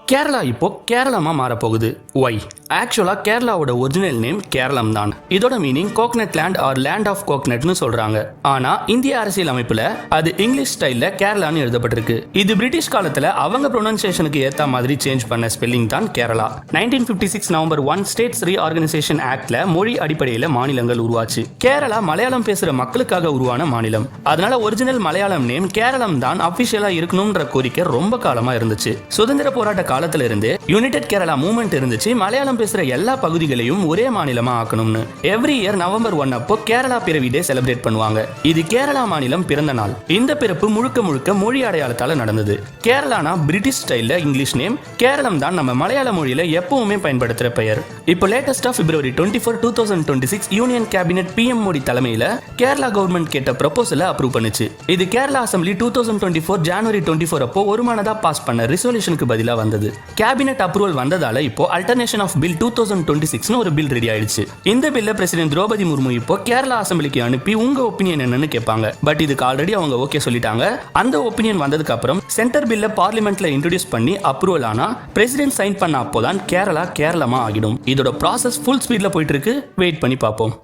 கேரளா இப்போ கேரளமா மாறப்போகுது. ஒய்? ஆக்சுவலா கேரளாவோட ஒரிஜினல் நேம் கேரளம் தான். இதோட meaning coconut land or land of கோகனட்னு சொல்றாங்க. ஆனா இந்திய அரசியல் அமைப்புல அது இங்கிலீஷ் ஸ்டைல்ல கேரளான்னு எழுதப்பட்டிருக்கு. இது பிரிட்டிஷ் காலத்துல அவங்க ப்ரொனன்சியேஷனுக்கு ஏத்த மாதிரி சேஞ்ச் பண்ண ஸ்பெல்லிங் தான் கேரளா. 1956 நவம்பர் 1 ஸ்டேட்ஸ் ரீஆர்கனைசேஷன் ஆக்ட்ல மொழி அடிப்படையில மாநிலங்கள் உருவாச்சு. கேரளா மலையாளம் பேசுற மக்களுக்காக உருவான மாநிலம். அதனால ஒரிஜினல் மலையாளம் நேம் கேரளம் தான் அபிஷியலா இருக்கணும்ன்ற கோரிக்கை ரொம்ப காலமா இருந்துச்சு. சுதந்திர போராட்ட காலத்துல இருந்து யுனைடெட் கேரளா மூவ்மெண்ட் இருந்துச்சு. மலையாளம் பேசுற எல்லா பகுதிகளையும் ஒரே மாநிலமா ஆக்கணும்னு. எவ்ரி இயர் நவம்பர் 1 அப்போ கேரளா பிறவி டே செலிப்ரேட் பண்ணுவாங்க. இது கேரளா மாநிலம் பிறந்த நாள். இந்த பிறப்பு முழுக்க முழுக்க மொழி அடையாளத்தால நடந்தது. கேரளானா பிரிட்டிஷ் ஸ்டைல்ல இங்கிலீஷ் நேம், கேரளம் தான் நம்ம மலையாள மொழியில எப்பவுமே பயன்படுத்துற பெயர். இப்போ லேட்டஸ்டா February 24, 2026 union cabinet PM Modi தலைமையில கேரளா கவர்மெண்ட் கேட்ட ப்ரொபோசலை அப்ரூவ் பண்ணுச்சு. இது கேரளா அசம்பிளி 2024 ஜனவரி 24 அப்போ ஒருமனதா பாஸ் பண்ண ரிசொல்யூஷனுக்கு பதிலா வந்தது. கேபினெட் அப்ரூவல் வந்ததால இப்போ அல்டர்னேஷன் ஆஃப் பில் 2026 ஒரு பில் ரெடி ஆயிடுச்சு. இந்த பில்ல பிரசிடென்ட் திரௌபதி முர்மு இப்போ கேரளா அசம்பிளிக்கு அனுப்பி உங்க ஒப்பீனியன் என்னன்னு கேட்பாங்க. பட் இதுக்கு ஆல்ரெடி அவங்க ஓகே சொல்லிட்டாங்க. அந்த ஒப்பீனியன் வந்ததுக்கு அப்புறம் சென்டர் பில்ல பார்லிமெண்ட்ல இன்ட்ரோடியூஸ் பண்ணி அப்ரூவல் ஆனா பிரசிடென்ட் சைன் பண்ண அப்போதான் கேரளா கேரளமா ஆகிடும். இதோட ப்ராசஸ் ஃபுல் ஸ்பீட்ல போயிட்டு இருக்கு. வெயிட் பண்ணி பார்ப்போம்.